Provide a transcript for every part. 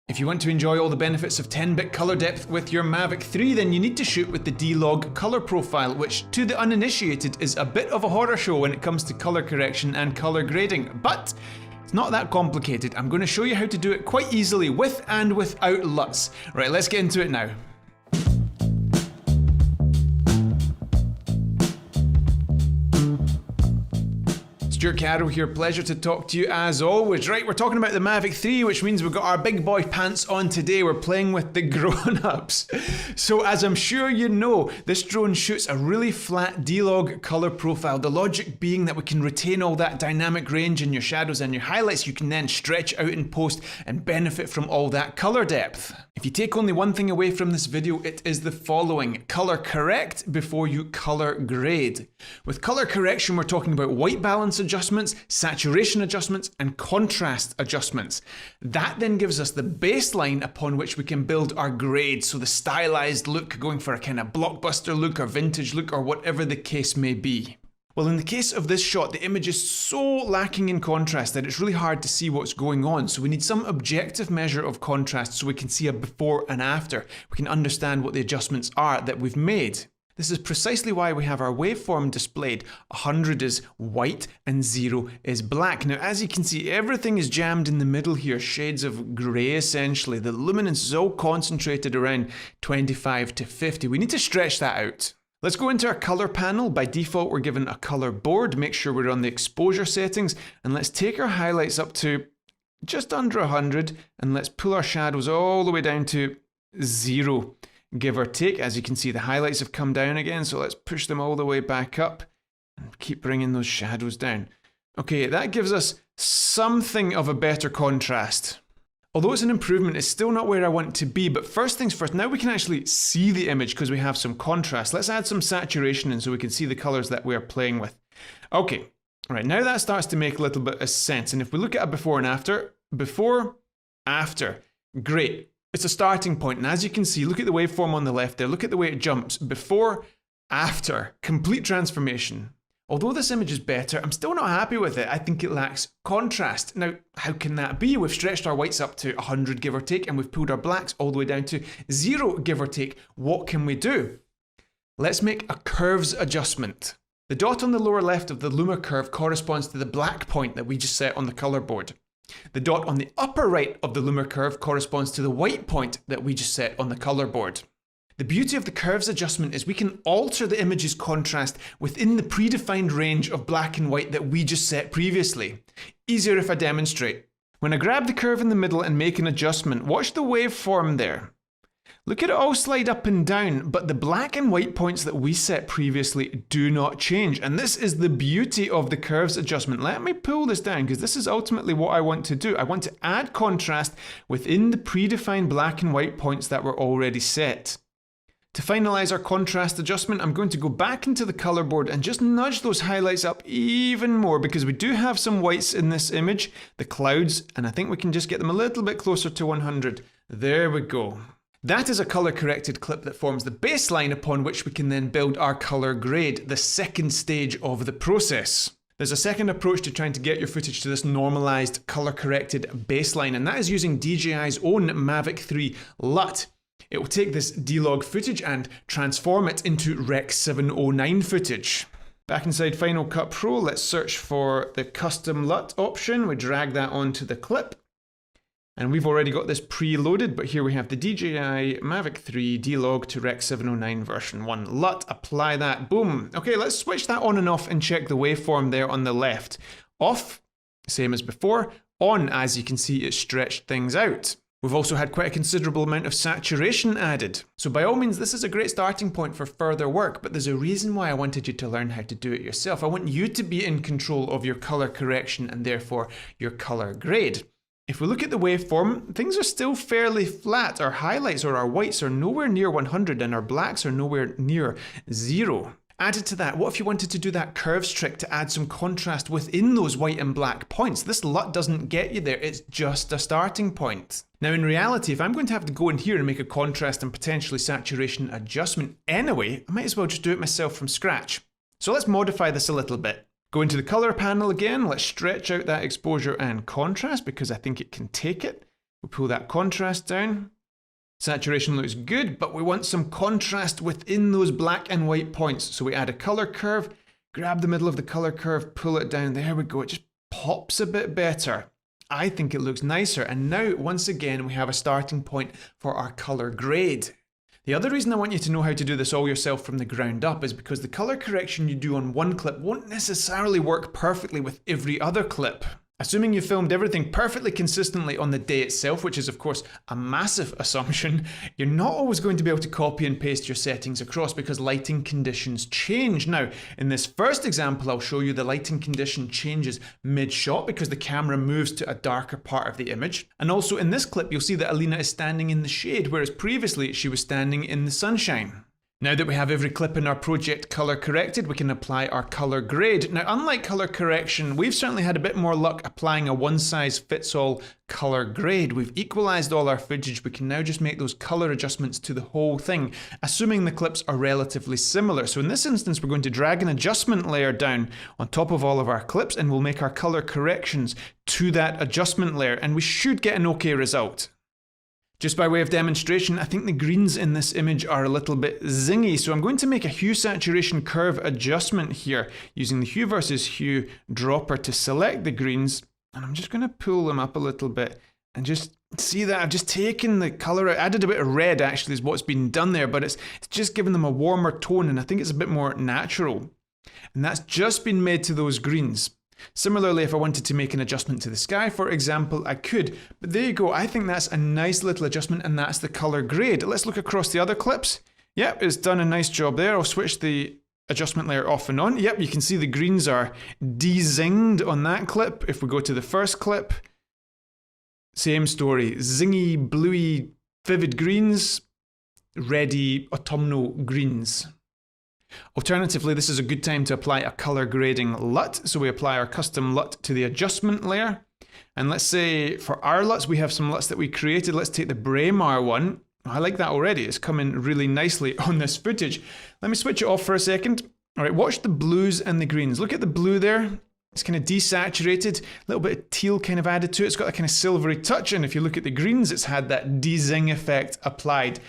If you want to enjoy all the benefits of 10-bit color depth with your Mavic 3, then you need to shoot with the D-Log color profile, which to the uninitiated is a bit of a horror show when it comes to color correction and color grading. But it's not that complicated. I'm going to show you how to do it quite easily with and without LUTs. Right, let's get into it now. Stuart Carroll here, pleasure to talk to you as always. Right, we're talking about the Mavic 3, which means we've got our big boy pants on today. We're playing with the grown-ups. So as I'm sure you know, this drone shoots a really flat D-Log color profile. The logic being that we can retain all that dynamic range in your shadows and your highlights. You can then stretch out in post and benefit from all that color depth. If you take only one thing away from this video, it is the following: color correct before you color grade. With color correction, we're talking about white balance adjustments, saturation adjustments, and contrast adjustments. That then gives us the baseline upon which we can build our grade. So the stylized look, going for a kind of blockbuster look or vintage look or whatever the case may be. Well, in the case of this shot, the image is so lacking in contrast that it's really hard to see what's going on. So we need some objective measure of contrast so we can see a before and after. We can understand what the adjustments are that we've made. This is precisely why we have our waveform displayed. 100 is white and 0 is black. Now, as you can see, everything is jammed in the middle here, shades of grey essentially. The luminance is all concentrated around 25 to 50. We need to stretch that out. Let's go into our color panel. By default, we're given a color board. Make sure we're on the exposure settings, and let's take our highlights up to just under 100, and let's pull our shadows all the way down to 0, give or take. As you can see, the highlights have come down again, so let's push them all the way back up and keep bringing those shadows down. Okay, that gives us something of a better contrast. Although it's an improvement, it's still not where I want to be. But first things first, now we can actually see the image because we have some contrast. Let's add some saturation in so we can see the colors that we're playing with. Okay, all right, now that starts to make a little bit of sense. And if we look at a before and after, great. It's a starting point. And as you can see, look at the waveform on the left there. Look at the way it jumps. Before, after, complete transformation. Although this image is better, I'm still not happy with it. I think it lacks contrast. Now, how can that be? We've stretched our whites up to 100, give or take, and we've pulled our blacks all the way down to 0, give or take. What can we do? Let's make a curves adjustment. The dot on the lower left of the Luma curve corresponds to the black point that we just set on the color board. The dot on the upper right of the Luma curve corresponds to the white point that we just set on the color board. The beauty of the curves adjustment is we can alter the image's contrast within the predefined range of black and white that we just set previously. Easier if I demonstrate. When I grab the curve in the middle and make an adjustment, watch the waveform there. Look at it all slide up and down, but the black and white points that we set previously do not change. And this is the beauty of the curves adjustment. Let me pull this down because this is ultimately what I want to do. I want to add contrast within the predefined black and white points that were already set. To finalize our contrast adjustment, I'm going to go back into the color board and just nudge those highlights up even more because we do have some whites in this image, the clouds, and I think we can just get them a little bit closer to 100. There we go. That is a color corrected clip that forms the baseline upon which we can then build our color grade, the second stage of the process. There's a second approach to trying to get your footage to this normalized color corrected baseline, and that is using DJI's own Mavic 3 LUT. It will take this D-Log footage and transform it into Rec 709 footage. Back inside Final Cut Pro, let's search for the custom LUT option. We drag that onto the clip. And we've already got this preloaded, but here we have the DJI Mavic 3 D-Log to Rec 709 version 1 LUT. Apply that, boom. Okay, let's switch that on and off and check the waveform there on the left. Off, same as before. On, as you can see, it stretched things out. We've also had quite a considerable amount of saturation added. So by all means, this is a great starting point for further work, but there's a reason why I wanted you to learn how to do it yourself. I want you to be in control of your color correction and therefore your color grade. If we look at the waveform, things are still fairly flat. Our highlights or our whites are nowhere near 100 and our blacks are nowhere near 0. Added to that, what if you wanted to do that curves trick to add some contrast within those white and black points? This LUT doesn't get you there, it's just a starting point. Now in reality, if I'm going to have to go in here and make a contrast and potentially saturation adjustment anyway, I might as well just do it myself from scratch. So let's modify this a little bit. Go into the color panel again, let's stretch out that exposure and contrast because I think it can take it. We'll pull that contrast down. Saturation looks good, but we want some contrast within those black and white points. So we add a color curve, grab the middle of the color curve, pull it down. There we go. It just pops a bit better. I think it looks nicer. And now, once again, we have a starting point for our color grade. The other reason I want you to know how to do this all yourself from the ground up is because the color correction you do on one clip won't necessarily work perfectly with every other clip. Assuming you filmed everything perfectly consistently on the day itself, which is of course a massive assumption, you're not always going to be able to copy and paste your settings across because lighting conditions change. Now, in this first example, I'll show you the lighting condition changes mid-shot because the camera moves to a darker part of the image. And also in this clip, you'll see that Alina is standing in the shade, whereas previously she was standing in the sunshine. Now that we have every clip in our project color corrected, we can apply our color grade. Now, unlike color correction, we've certainly had a bit more luck applying a one-size-fits-all color grade. We've equalized all our footage. We can now just make those color adjustments to the whole thing, assuming the clips are relatively similar. So in this instance, we're going to drag an adjustment layer down on top of all of our clips, and we'll make our color corrections to that adjustment layer, and we should get an okay result. Just by way of demonstration, I think the greens in this image are a little bit zingy, so I'm going to make a hue saturation curve adjustment here using the hue versus hue dropper to select the greens, and I'm just going to pull them up a little bit and just see that I've just taken the color, added a bit of red actually is what's been done there, but it's just given them a warmer tone and I think it's a bit more natural. And that's just been made to those greens. Similarly, if I wanted to make an adjustment to the sky, for example, I could. But there you go. I think that's a nice little adjustment, and that's the color grade. Let's look across the other clips. Yep, it's done a nice job there. I'll switch the adjustment layer off and on. Yep, you can see the greens are de-zinged on that clip. If we go to the first clip, same story. Zingy, bluey, vivid greens, reddy, autumnal greens. Alternatively, this is a good time to apply a color grading LUT. So we apply our custom LUT to the adjustment layer. And let's say for our LUTs, we have some LUTs that we created. Let's take the Braemar one. I like that already. It's coming really nicely on this footage. Let me switch it off for a second. All right, watch the blues and the greens. Look at the blue there. It's kind of desaturated, a little bit of teal kind of added to it. It's got a kind of silvery touch. And if you look at the greens, it's had that de-zing effect applied.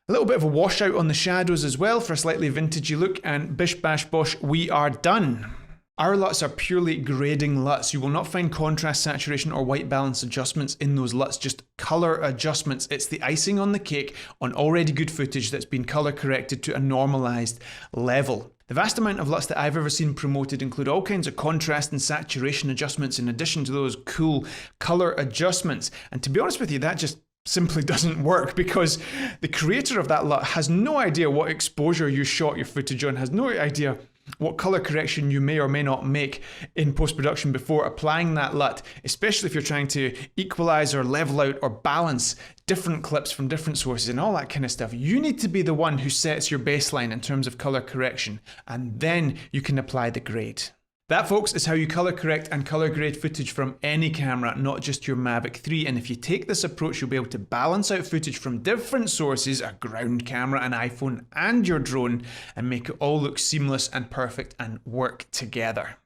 A little bit of a washout on the shadows as well for a slightly vintagey look, and bish bash bosh, we are done. Our LUTs are purely grading LUTs. You will not find contrast, saturation, or white balance adjustments in those LUTs, just color adjustments. It's the icing on the cake on already good footage that's been color corrected to a normalized level. The vast amount of LUTs that I've ever seen promoted include all kinds of contrast and saturation adjustments in addition to those cool color adjustments. And to be honest with you, that just simply doesn't work because the creator of that LUT has no idea what exposure you shot your footage on, has no idea what color correction you may or may not make in post-production before applying that LUT, especially if you're trying to equalize or level out or balance different clips from different sources and all that kind of stuff. You need to be the one who sets your baseline in terms of color correction, and then you can apply the grade. That, folks, is how you color correct and color grade footage from any camera, not just your Mavic 3. And if you take this approach, you'll be able to balance out footage from different sources, a ground camera, an iPhone, and your drone, and make it all look seamless and perfect and work together.